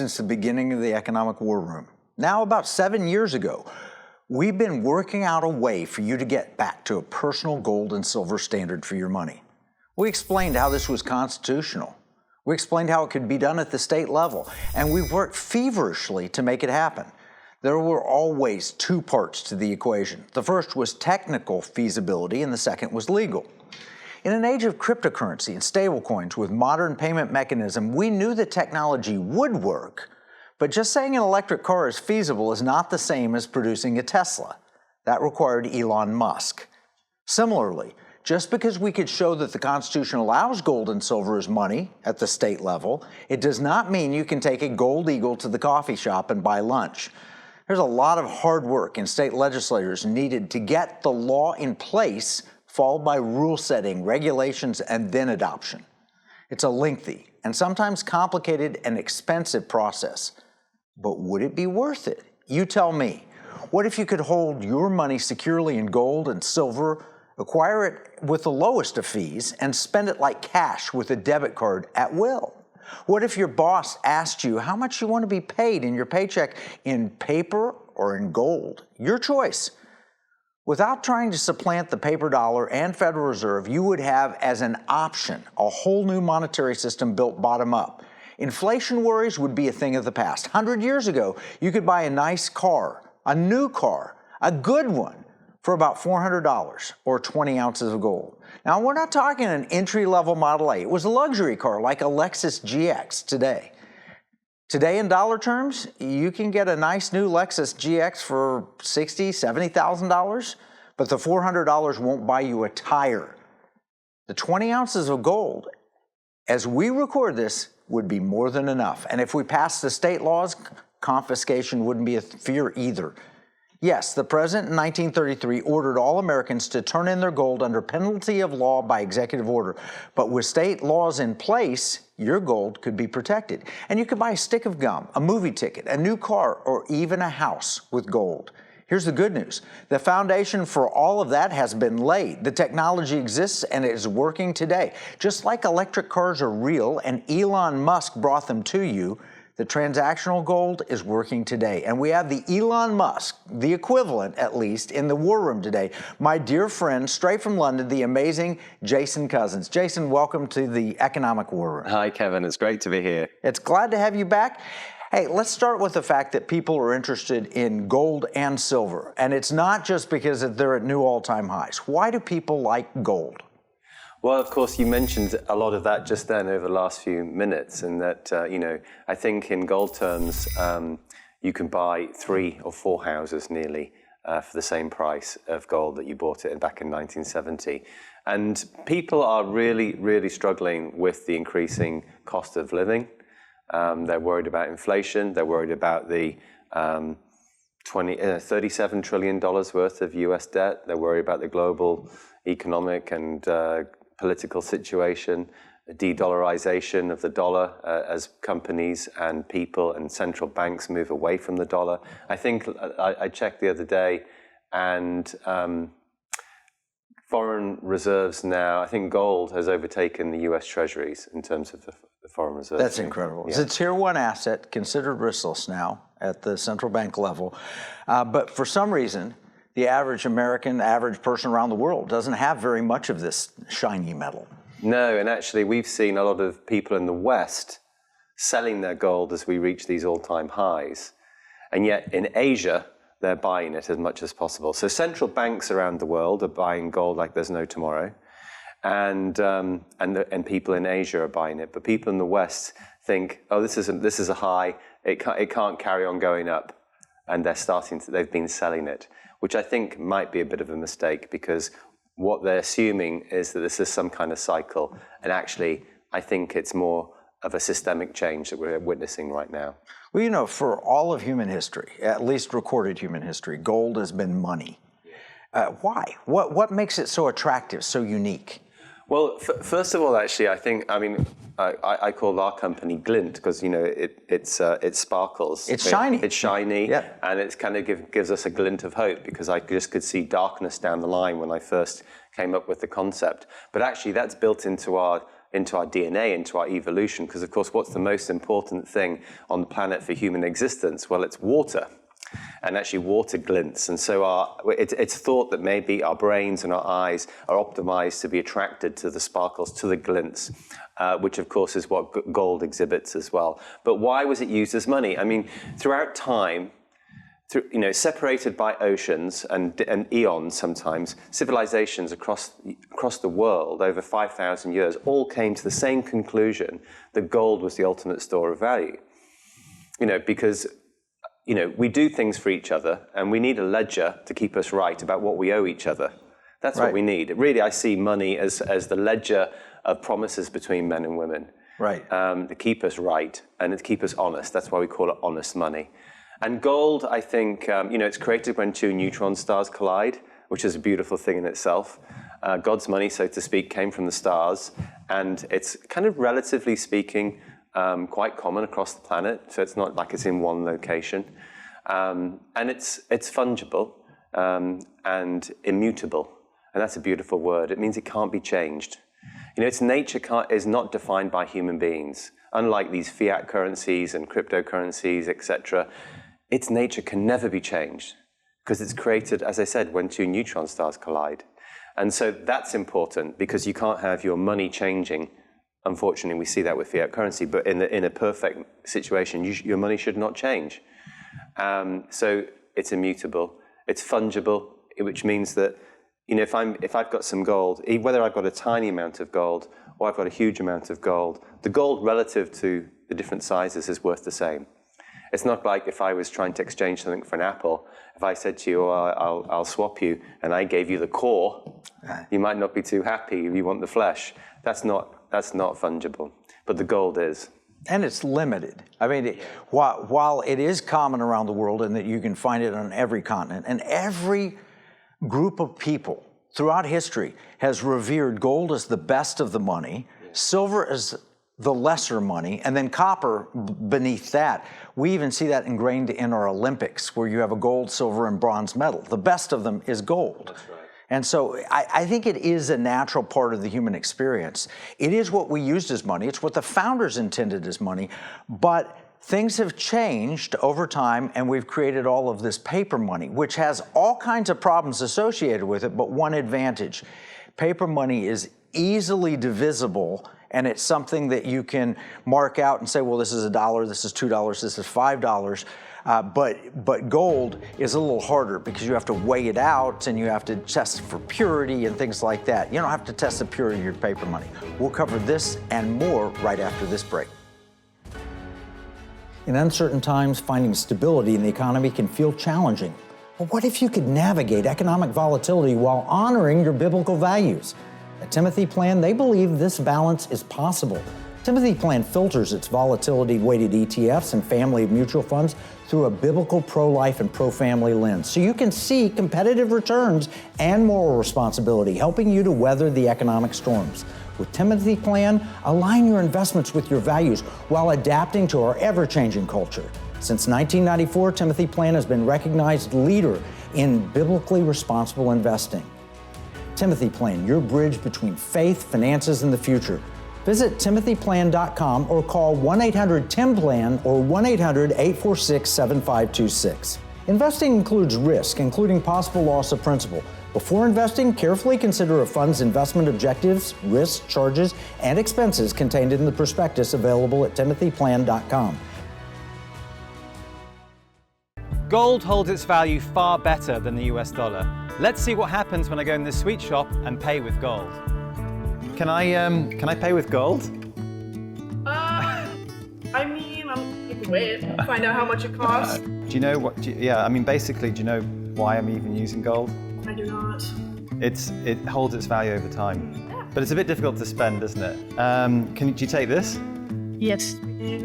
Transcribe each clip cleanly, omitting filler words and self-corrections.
since the beginning of the economic war room. Now, about 7 years ago, we've been working out a way for you to get back to a personal gold and silver standard for your money. We explained how this was constitutional. We explained how it could be done at the state level, and we worked feverishly to make it happen. There were always two parts to the equation. The first was technical feasibility, and the second was legal. In an age of cryptocurrency and stablecoins with modern payment mechanism, we knew the technology would work, but just saying an electric car is feasible is not the same as producing a Tesla. That required Elon Musk. Similarly, just because we could show that the Constitution allows gold and silver as money at the state level, it does not mean you can take a gold eagle to the coffee shop and buy lunch. There's a lot of hard work and state legislators needed to get the law in place, followed by rule setting, regulations, and then adoption. It's a lengthy and sometimes complicated and expensive process. But would it be worth it? You tell me. What if you could hold your money securely in gold and silver, acquire it with the lowest of fees, and spend it like cash with a debit card at will? What if your boss asked you how much you want to be paid in your paycheck in paper or in gold? Your choice. Without trying to supplant the paper dollar and Federal Reserve, you would have as an option a whole new monetary system built bottom up. Inflation worries would be a thing of the past. 100 years ago, you could buy a nice car, a new car, a good one, for about $400 or 20 ounces of gold. Now, we're not talking an entry-level Model A. It was a luxury car like a Lexus GX today. Today, in dollar terms, you can get a nice new Lexus GX for $60,000, $70,000, but the $400 won't buy you a tire. The 20 ounces of gold, as we record this, would be more than enough. And if we pass the state laws, confiscation wouldn't be a fear either. Yes, the president in 1933 ordered all Americans to turn in their gold under penalty of law by executive order. But with state laws in place, your gold could be protected. And you could buy a stick of gum, a movie ticket, a new car, or even a house with gold. Here's the good news. The foundation for all of that has been laid. The technology exists and it is working today. Just like electric cars are real and Elon Musk brought them to you, the transactional gold is working today. And we have the Elon Musk, the equivalent at least, in the war room today. My dear friend, straight from London, the amazing Jason Cozens. Jason, welcome to the Economic War Room. Hi, Kevin. It's great to be here. It's glad to have you back. Hey, let's start with the fact that people are interested in gold and silver. And it's not just because they're at new all-time highs. Why do people like gold? Well, of course, you mentioned a lot of that just then over the last few minutes, and that, I think in gold terms, you can buy 3 or 4 houses nearly for the same price of gold that you bought it back in 1970. And people are really, really struggling with the increasing cost of living. They're worried about inflation. They're worried about the $37 trillion worth of US debt. They're worried about the global economic and political situation, de-dollarization of the dollar as companies and people and central banks move away from the dollar. I think I checked the other day, and foreign reserves now, I think gold has overtaken the US Treasuries in terms of the foreign reserves. That's incredible. Yeah. It's a tier 1 asset, considered riskless now at the central bank level. But for some reason, the average American, the average person around the world doesn't have very much of this shiny metal. No, and actually we've seen a lot of people in the West selling their gold as we reach these all-time highs. And yet in Asia, they're buying it as much as possible. So central banks around the world are buying gold like there's no tomorrow. And people in Asia are buying it. But people in the West think, oh, this is a high, it can't carry on going up. And they've been selling it, which I think might be a bit of a mistake, because what they're assuming is that this is some kind of cycle. And actually, I think it's more of a systemic change that we're witnessing right now. Well, for all of human history, at least recorded human history, gold has been money. Why? What makes it so attractive, so unique? Well, first of all, actually, I call our company Glint because it sparkles. It's shiny. It's shiny, yeah. And it kind of gives us a glint of hope, because I just could see darkness down the line when I first came up with the concept. But actually, that's built into our DNA, into our evolution. Because of course, what's the most important thing on the planet for human existence? Well, it's water. And actually water glints. And so it's thought that maybe our brains and our eyes are optimized to be attracted to the sparkles, to the glints, which of course is what gold exhibits as well. But why was it used as money? I mean, throughout time, separated by oceans and eons sometimes, civilizations across the world over 5,000 years all came to the same conclusion that gold was the ultimate store of value. Because we do things for each other, and we need a ledger to keep us right about what we owe each other. That's right. What we need. Really, I see money as the ledger of promises between men and women. Right. To keep us right and to keep us honest. That's why we call it honest money. And gold, I think, it's created when two neutron stars collide, which is a beautiful thing in itself. God's money, so to speak, came from the stars, and it's kind of, relatively speaking, quite common across the planet, so it's not like it's in one location. And it's fungible and immutable, and that's a beautiful word. It means it can't be changed. Its nature is not defined by human beings. Unlike these fiat currencies and cryptocurrencies, etc., its nature can never be changed because it's created, as I said, when two neutron stars collide. And so that's important because you can't have your money changing. Unfortunately, we see that with fiat currency, but in a perfect situation, your money should not change. So it's immutable, it's fungible, which means that if I've got some gold, whether I've got a tiny amount of gold or I've got a huge amount of gold, the gold relative to the different sizes is worth the same. It's not like if I was trying to exchange something for an apple, if I said to you, I'll swap you, and I gave you the core, you might not be too happy, you want the flesh. That's not fungible, but the gold is. And it's limited. I mean, while it is common around the world and that you can find it on every continent, and every group of people throughout history has revered gold as the best of the money, silver as the lesser money, and then copper beneath that. We even see that ingrained in our Olympics, where you have a gold, silver, and bronze medal. The best of them is gold. That's right. And so I think it is a natural part of the human experience. It is what we used as money. It's what the founders intended as money. But things have changed over time, and we've created all of this paper money, which has all kinds of problems associated with it, but one advantage. Paper money is easily divisible, and it's something that you can mark out and say, well, this is $1, this is $2, this is $5. But gold is a little harder because you have to weigh it out and you have to test for purity and things like that. You don't have to test the purity of your paper money. We'll cover this and more right after this break. In uncertain times, finding stability in the economy can feel challenging. But what if you could navigate economic volatility while honoring your biblical values? At Timothy Plan, they believe this balance is possible. Timothy Plan filters its volatility-weighted ETFs and family of mutual funds through a biblical pro-life and pro-family lens, so you can see competitive returns and moral responsibility, helping you to weather the economic storms. With Timothy Plan, align your investments with your values while adapting to our ever-changing culture. Since 1994, Timothy Plan has been recognized leader in biblically responsible investing. Timothy Plan, your bridge between faith, finances, and the future. Visit timothyplan.com or call 1-800-TIM-PLAN or 1-800-846-7526. Investing includes risk, including possible loss of principal. Before investing, carefully consider a fund's investment objectives, risks, charges, and expenses contained in the prospectus available at timothyplan.com. Gold holds its value far better than the US dollar. Let's see what happens when I go in this sweet shop and pay with gold. Can I pay with gold? I mean, I'm wait, find out how much it costs. Do you know what? Basically, do you know why I'm even using gold? I do not. It holds its value over time, but it's a bit difficult to spend, isn't it? Do you take this? Yes.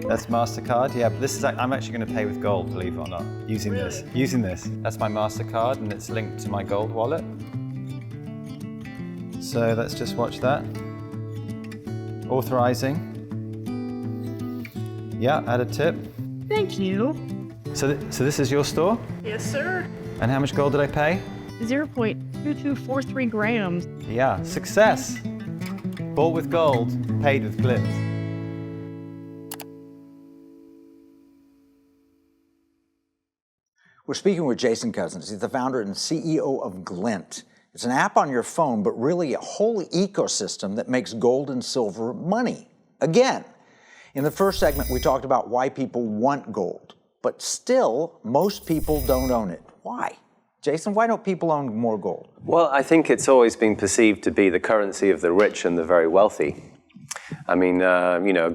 That's Mastercard. Yeah, but this is I'm actually going to pay with gold, believe it or not, using this. That's my Mastercard, and it's linked to my gold wallet. So let's just watch that. Authorizing. Yeah, add a tip. Thank you. So this is your store? Yes, sir. And how much gold did I pay? 0.2243 grams. Yeah, success. Bought with gold, paid with glint. We're speaking with Jason Cozens. He's the founder and CEO of Glint. It's an app on your phone, but really a whole ecosystem that makes gold and silver money. Again, in the first segment, we talked about why people want gold, but still, most people don't own it. Why? Jason, why don't people own more gold? Well, I think it's always been perceived to be the currency of the rich and the very wealthy. I mean,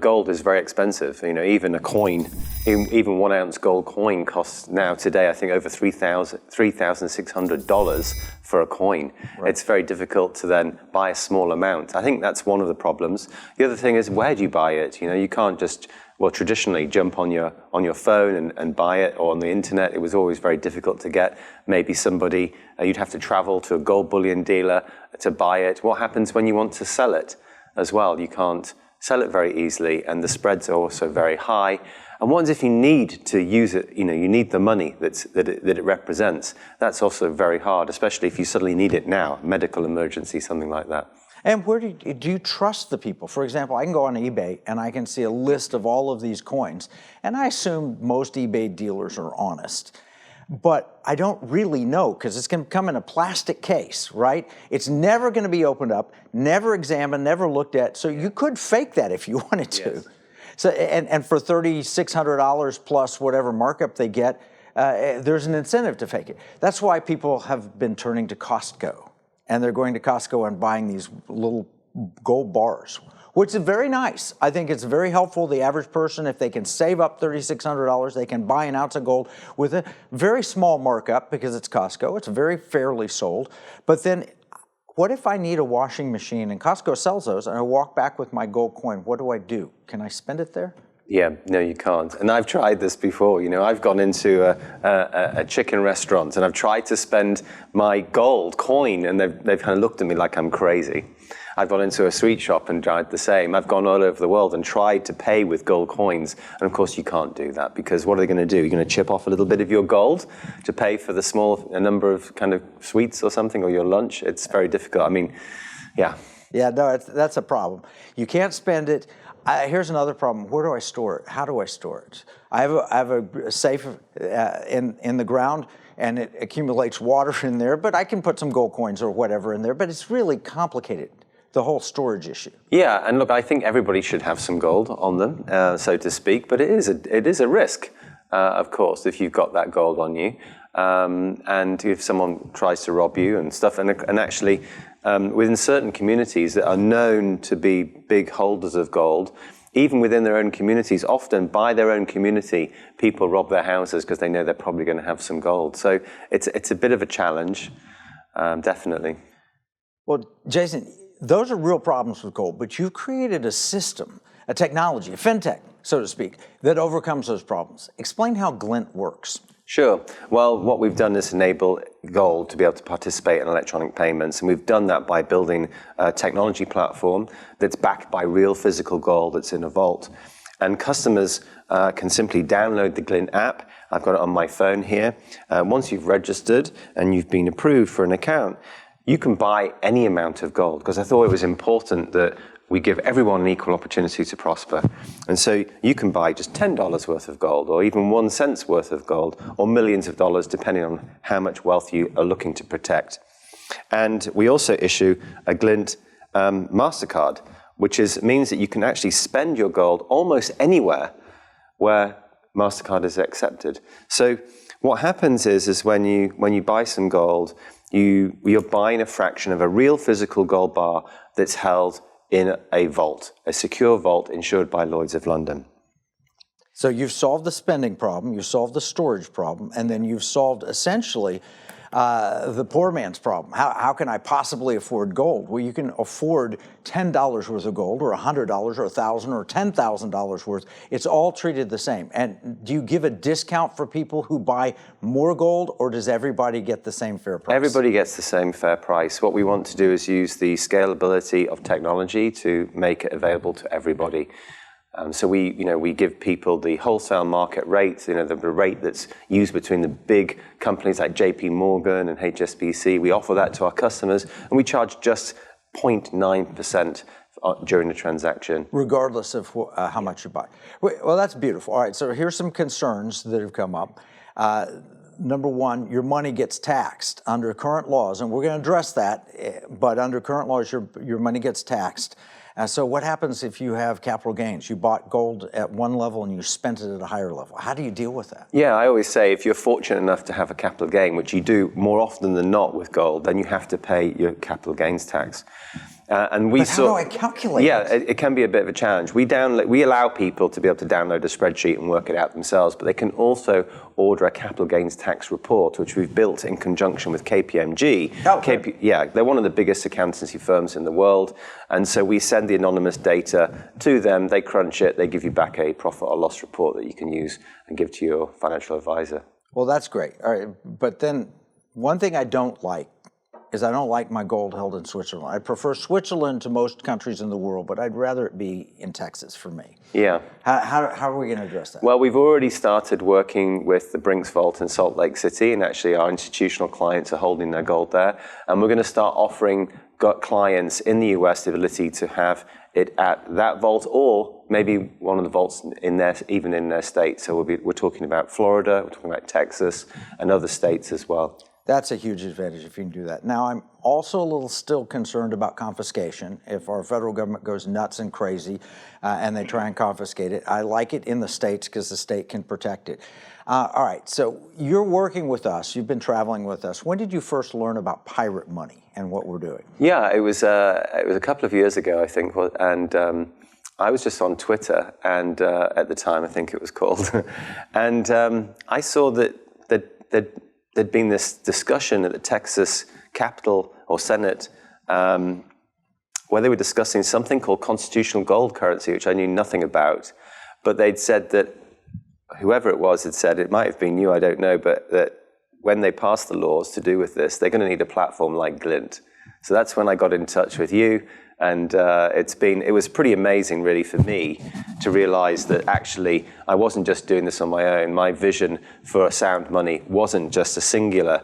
gold is very expensive. Even a coin, even 1 ounce gold coin costs now today, I think, over $3,600 for a coin. Right. It's very difficult to then buy a small amount. I think that's one of the problems. The other thing is, where do you buy it? You can't just, traditionally jump on your phone and buy it, or on the internet. It was always very difficult to get. Maybe somebody, you'd have to travel to a gold bullion dealer to buy it. What happens when you want to sell it as well? You can't sell it very easily, and the spreads are also very high. And what if you need to use it, you need the money that it represents. That's also very hard, especially if you suddenly need it now, medical emergency, something like that. And where do you trust the people? For example, I can go on eBay and I can see a list of all of these coins, and I assume most eBay dealers are honest. But I don't really know, because it's going to come in a plastic case, right? It's never going to be opened up, never examined, never looked at. So you could fake that if you wanted to. Yes. So, and for $3,600 plus whatever markup they get, there's an incentive to fake it. That's why people have been turning to Costco. And they're going to Costco and buying these little gold bars, which is very nice. I think it's very helpful. The average person, if they can save up $3,600, they can buy an ounce of gold with a very small markup, because it's Costco. It's very fairly sold. But then what if I need a washing machine and Costco sells those, and I walk back with my gold coin? What do I do? Can I spend it there? Yeah, no, you can't. And I've tried this before. I've gone into a chicken restaurant and I've tried to spend my gold coin, and they've kind of looked at me like I'm crazy. I've gone into a sweet shop and tried the same. I've gone all over the world and tried to pay with gold coins. And of course you can't do that, because what are they going to do? You're going to chip off a little bit of your gold to pay for the a number of kind of sweets or something, or your lunch. It's very difficult. I mean, yeah. Yeah, no, that's a problem. You can't spend it. Here's another problem. Where do I store it? How do I store it? I have a safe in the ground, and it accumulates water in there, but I can put some gold coins or whatever in there, but it's really complicated, the whole storage issue. Yeah, and look, I think everybody should have some gold on them, so to speak, but it is a risk, of course, if you've got that gold on you, and if someone tries to rob you and stuff, and actually, within certain communities that are known to be big holders of gold, even within their own communities, often by their own community, people rob their houses because they know they're probably going to have some gold. So it's a bit of a challenge, definitely. Well, Jason, those are real problems with gold, but you've created a system, a technology, a fintech, so to speak, that overcomes those problems. Explain how Glint works. Sure. Well, what we've done is enable gold to be able to participate in electronic payments, and we've done that by building a technology platform that's backed by real physical gold that's in a vault. And customers can simply download the Glint app. I've got it on my phone here. Once you've registered and you've been approved for an account, you can buy any amount of gold, because I thought it was important that we give everyone an equal opportunity to prosper. And so you can buy just $10 worth of gold, or even 1 cent worth of gold, or millions of dollars, depending on how much wealth you are looking to protect. And we also issue a Glint Mastercard, which means that you can actually spend your gold almost anywhere where Mastercard is accepted. So what happens is when you buy some gold, you're buying a fraction of a real physical gold bar that's held in a vault, a secure vault insured by Lloyd's of London. So you've solved the spending problem, you've solved the storage problem, and then you've solved essentially the poor man's problem. How can I possibly afford gold? Well, you can afford $10 worth of gold, or $100, or $1,000, or $10,000 worth. It's all treated the same. And do you give a discount for people who buy more gold, or does everybody get the same fair price? Everybody gets the same fair price. What we want to do is use the scalability of technology to make it available to everybody. So we give people the wholesale market rate, the rate that's used between the big companies like JP Morgan and HSBC. We offer that to our customers, and we charge just 0.9% during the transaction. Regardless of how much you buy. Well, that's beautiful. All right, so here's some concerns that have come up. Number one, your money gets taxed under current laws, and we're going to address that, but under current laws, your money gets taxed. So what happens if you have capital gains? You bought gold at one level and you spent it at a higher level. How do you deal with that? Yeah, I always say if you're fortunate enough to have a capital gain, which you do more often than not with gold, then you have to pay your capital gains tax. How do I calculate it can be a bit of a challenge. We allow people to be able to download a spreadsheet and work it out themselves, but they can also order a capital gains tax report, which we've built in conjunction with KPMG. They're one of the biggest accountancy firms in the world, and so we send the anonymous data to them, they crunch it, they give you back a profit or loss report that you can use and give to your financial advisor. Well, that's great. All right, but then one thing I don't like is I don't like my gold held in Switzerland. I prefer Switzerland to most countries in the world, but I'd rather it be in Texas for me. Yeah. How are we going to address that? Well, we've already started working with the Brinks Vault in Salt Lake City, and actually our institutional clients are holding their gold there. And we're going to start offering clients in the US the ability to have it at that vault, or maybe one of the vaults even in their state. So we're talking about Florida, we're talking about Texas, and other states as well. That's a huge advantage if you can do that. Now, I'm also a little still concerned about confiscation. If our federal government goes nuts and crazy and they try and confiscate it, I like it in the states because the state can protect it. All right, so you're working with us. You've been traveling with us. When did you first learn about pirate money and what we're doing? Yeah, it was a couple of years ago, I think, and I was just on Twitter, and at the time, I think it was called, and I saw that there'd been this discussion at the Texas Capitol or Senate where they were discussing something called constitutional gold currency, which I knew nothing about. But they'd said that, whoever it was had said, it might have been you, I don't know, but that when they pass the laws to do with this, they're going to need a platform like Glint. So that's when I got in touch with you. And it was pretty amazing, really, for me to realize that actually I wasn't just doing this on my own. My vision for Sound Money wasn't just a singular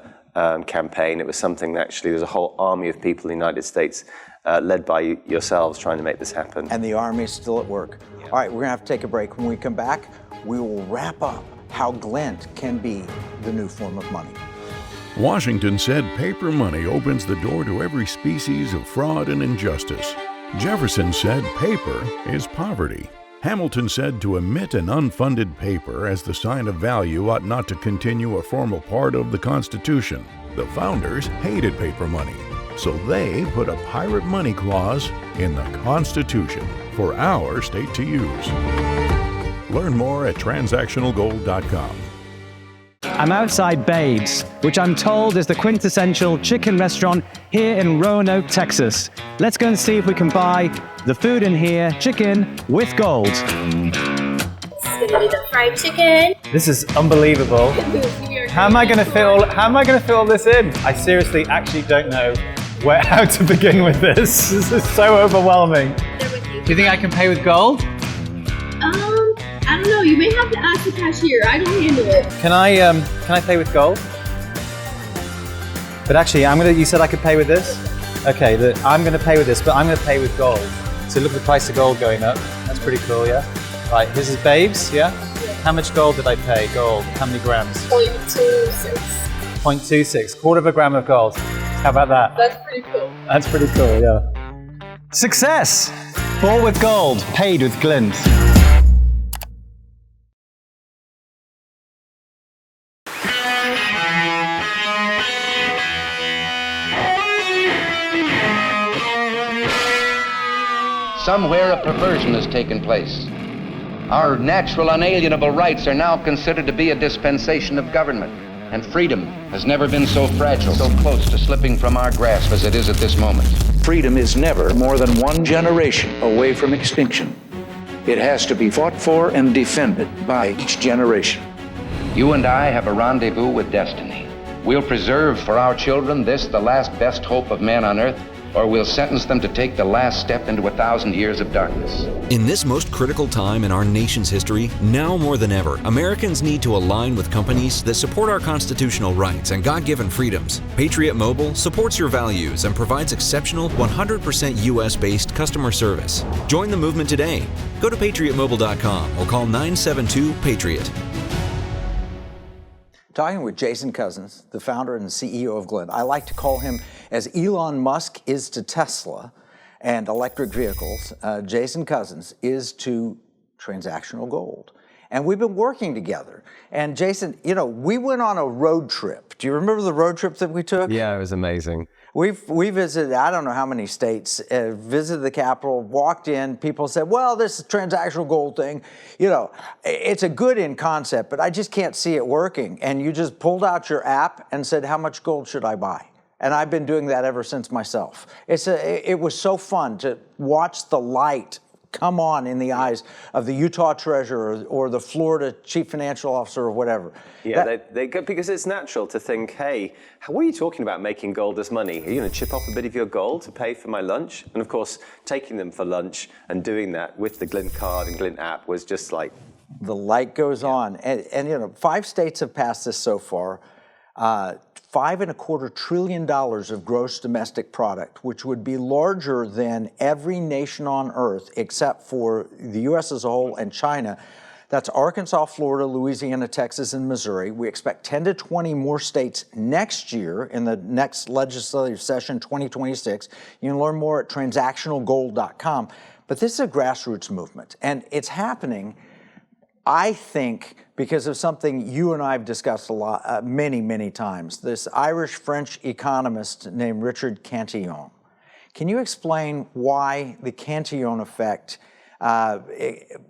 campaign. It was something that actually there's a whole army of people in the United States led by yourselves trying to make this happen. And the army's still at work. Yeah. All right, we're going to have to take a break. When we come back, we will wrap up how Glint can be the new form of money. Washington said paper money opens the door to every species of fraud and injustice. Jefferson said paper is poverty. Hamilton said to emit an unfunded paper as the sign of value ought not to continue a formal part of the Constitution. The founders hated paper money, so they put a pirate money clause in the Constitution for our state to use. Learn more at transactionalgold.com. I'm outside Babe's, which I'm told is the quintessential chicken restaurant here in Roanoke, Texas. Let's go and see if we can buy the food in here, chicken with gold. This is gonna be the fried chicken. This is unbelievable. How am I going to fit all this in? I seriously actually don't know how to begin with this. This is so overwhelming. Do you think I can pay with gold? I don't know. You may have to ask the cashier. I don't handle it. Can I pay with gold? But actually, you said I could pay with this? Okay, I'm going to pay with this, but I'm going to pay with gold. So look at the price of gold going up. That's pretty cool, yeah? Right, this is Babes, yeah? How much gold did I pay? Gold, how many grams? 0.26. 0.26, quarter of a gram of gold. How about that? That's pretty cool. That's pretty cool, yeah. Success! Bought with gold, paid with Glint. Somewhere a perversion has taken place. Our natural unalienable rights are now considered to be a dispensation of government, and freedom has never been so fragile, so close to slipping from our grasp as it is at this moment. Freedom is never more than one generation away from extinction. It has to be fought for and defended by each generation. You and I have a rendezvous with destiny. We'll preserve for our children this, the last best hope of man on earth, or we'll sentence them to take the last step into 1,000 years of darkness. In this most critical time in our nation's history, now more than ever, Americans need to align with companies that support our constitutional rights and God-given freedoms. Patriot Mobile supports your values and provides exceptional 100% US-based customer service. Join the movement today. Go to patriotmobile.com or call 972-PATRIOT. Talking with Jason Cozens, the founder and CEO of Glint. I like to call him, as Elon Musk is to Tesla and electric vehicles, Jason Cozens is to transactional gold. And we've been working together. And Jason, you know, we went on a road trip. Do you remember the road trip that we took? Yeah, it was amazing. We visited, I don't know how many states, visited the Capitol, walked in, people said, well, this transactional gold thing, you know, it's a good in concept, but I just can't see it working. And you just pulled out your app and said, how much gold should I buy? And I've been doing that ever since myself. It was so fun to watch the light come on in the eyes of the Utah treasurer or the Florida chief financial officer or whatever. Yeah, because it's natural to think, hey, what are you talking about making gold as money? Are you going to chip off a bit of your gold to pay for my lunch? And of course, taking them for lunch and doing that with the Glint card and Glint app was just like... The light goes on. And you know, 5 states have passed this so far. $5.25 trillion of gross domestic product, which would be larger than every nation on earth except for the U.S. as a whole and China. That's Arkansas, Florida, Louisiana, Texas, and Missouri. We expect 10 to 20 more states next year in the next legislative session, 2026. You can learn more at transactionalgold.com. But this is a grassroots movement, and it's happening, I think, because of something you and I have discussed a lot, many times. This Irish-French economist named Richard Cantillon. Can you explain why the Cantillon effect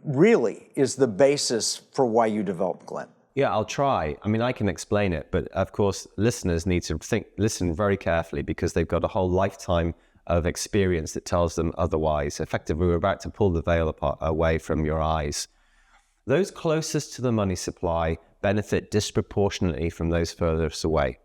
really is the basis for why you developed Glint? Yeah, I'll try. I mean, I can explain it, but of course, listeners need to listen very carefully because they've got a whole lifetime of experience that tells them otherwise. Effectively, we're about to pull the veil away from your eyes. Those closest to the money supply benefit disproportionately from those furthest away.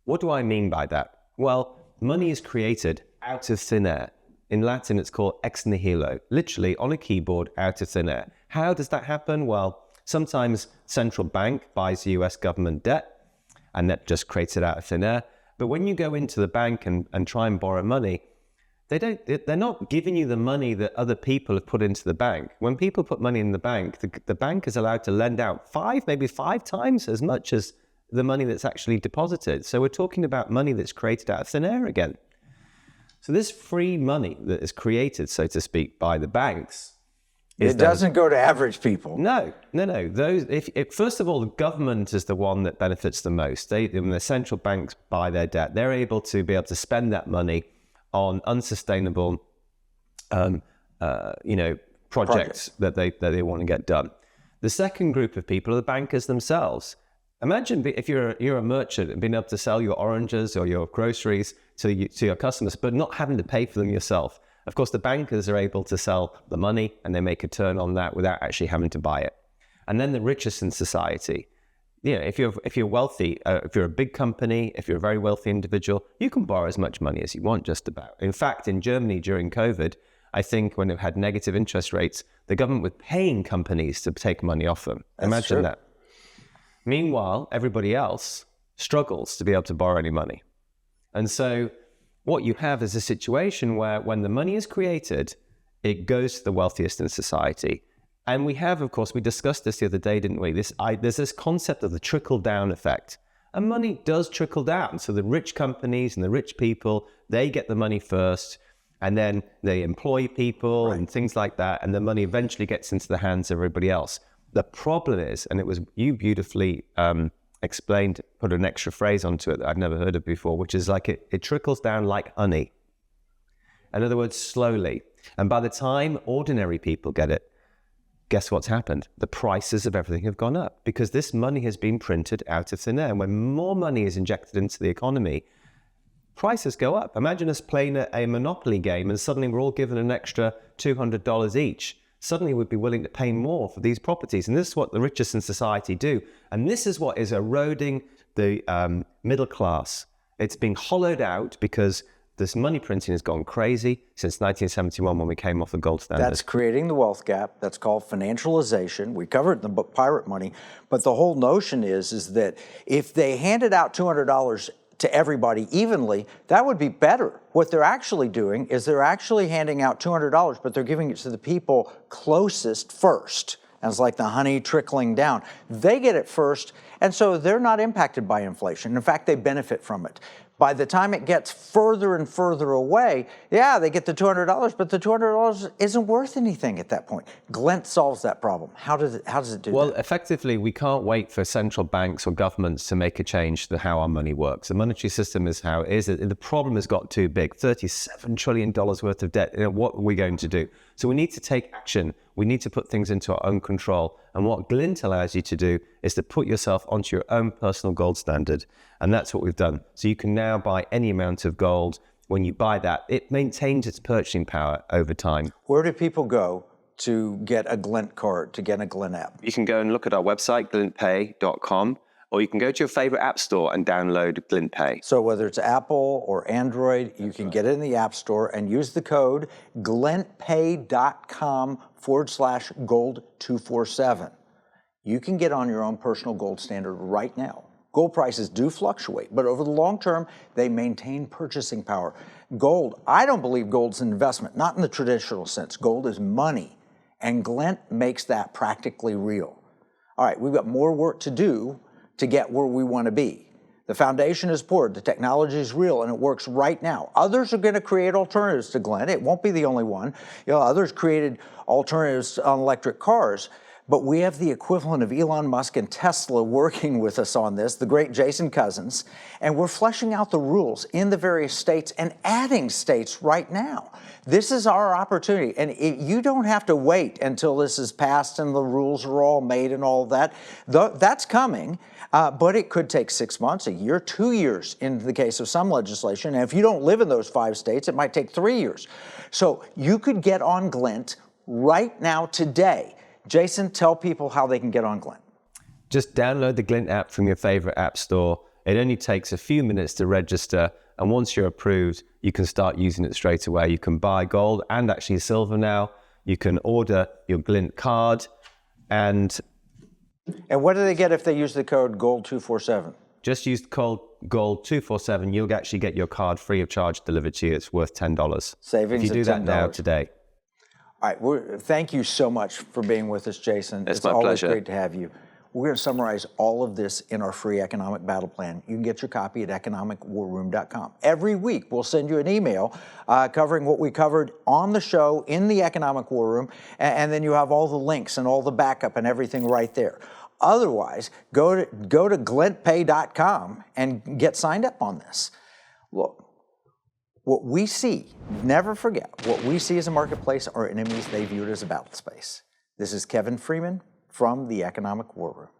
What do I mean by that? Well, money is created out of thin air. In Latin, it's called ex nihilo, literally on a keyboard out of thin air. How does that happen? Well, sometimes central bank buys US government debt, and that just creates it out of thin air. But when you go into the bank and try and borrow money, they're not giving you the money that other people have put into the bank. When people put money in the bank is allowed to lend out maybe five times as much as the money that's actually deposited. So we're talking about money that's created out of thin air again. So this free money that is created, so to speak, by the banks, it doesn't go to average people. No. First of all, the government is the one that benefits the most. When the central banks buy their debt, they're able to spend that money on unsustainable, projects that they want to get done. The second group of people are the bankers themselves. Imagine if you're a merchant and being able to sell your oranges or your groceries to your customers, but not having to pay for them yourself. Of course, the bankers are able to sell the money and they make a turn on that without actually having to buy it. And then the richest in society. If you're wealthy, if you're a big company, if you're a very wealthy individual, you can borrow as much money as you want, just about. In fact, in Germany during COVID, I think when it had negative interest rates, the government was paying companies to take money off them. Imagine that. Meanwhile, everybody else struggles to be able to borrow any money. And so what you have is a situation where when the money is created, it goes to the wealthiest in society. And we have, of course, we discussed this the other day, didn't we? There's this concept of the trickle-down effect. And money does trickle down. So the rich companies and the rich people, they get the money first, and then they employ people and things like that, and the money eventually gets into the hands of everybody else. The problem is, and it was you beautifully explained, put an extra phrase onto it that I've never heard of before, which is like it trickles down like honey. In other words, slowly. And by the time ordinary people get it, guess what's happened? The prices of everything have gone up because this money has been printed out of thin air. And when more money is injected into the economy, prices go up. Imagine us playing a Monopoly game and suddenly we're all given an extra $200 each. Suddenly we'd be willing to pay more for these properties. And this is what the richest in society do. And this is what is eroding the middle class. It's being hollowed out because This money printing has gone crazy since 1971 when we came off the gold standard. That's creating the wealth gap. That's called financialization. We covered it in the book Pirate Money. But the whole notion is that if they handed out $200 to everybody evenly, that would be better. What they're actually doing is they're actually handing out $200, but they're giving it to the people closest first. And it's like the honey trickling down. They get it first, and so they're not impacted by inflation. In fact, they benefit from it. By the time it gets further and further away, yeah, they get the $200, but the $200 isn't worth anything at that point. Glint solves that problem. How does it do that? Well, effectively, we can't wait for central banks or governments to make a change to how our money works. The monetary system is how it is. The problem has got too big, $37 trillion worth of debt. What are we going to do? So we need to take action. We need to put things into our own control. And what Glint allows you to do is to put yourself onto your own personal gold standard. And that's what we've done. So you can now buy any amount of gold. When you buy that, it maintains its purchasing power over time. Where do people go to get a Glint card, to get a Glint app? You can go and look at our website, glintpay.com, or you can go to your favorite app store and download Glint Pay. So whether it's Apple or Android, you can get it in the App Store and use the code glintpay.com/gold247. You can get on your own personal gold standard right now. Gold prices do fluctuate, but over the long term, they maintain purchasing power. Gold, I don't believe gold's an investment, not in the traditional sense. Gold is money, and Glint makes that practically real. All right, we've got more work to do to get where we want to be. The foundation is poured, the technology is real, and it works right now. Others are going to create alternatives to Glint. It won't be the only one. Others created alternatives on electric cars, but we have the equivalent of Elon Musk and Tesla working with us on this, the great Jason Cozens, and we're fleshing out the rules in the various states and adding states right now. This is our opportunity, and you don't have to wait until this is passed and the rules are all made and all of that. That's coming, but it could take 6 months, a year, 2 years in the case of some legislation, and if you don't live in those 5 states, it might take 3 years. So you could get on Glint right now today. Jason, tell people how they can get on Glint. Just download the Glint app from your favorite app store. It only takes a few minutes to register, and once you're approved, you can start using it straight away. You can buy gold and actually silver now. You can order your Glint card, and what do they get if they use the code GOLD247? Just use the code GOLD247. You'll actually get your card free of charge delivered to you. It's worth $10. Savings if you do of $10. that now today. All right, thank you so much for being with us, Jason. It's my always pleasure. Great to have you. We're going to summarize all of this in our free economic battle plan. You can get your copy at economicwarroom.com. Every week, we'll send you an email covering what we covered on the show in the Economic War Room, and then you have all the links and all the backup and everything right there. Otherwise, go to glintpay.com and get signed up on this. Look, what we see, never forget, what we see as a marketplace are enemies they viewed as a battle space. This is Kevin Freeman from the Economic War Room.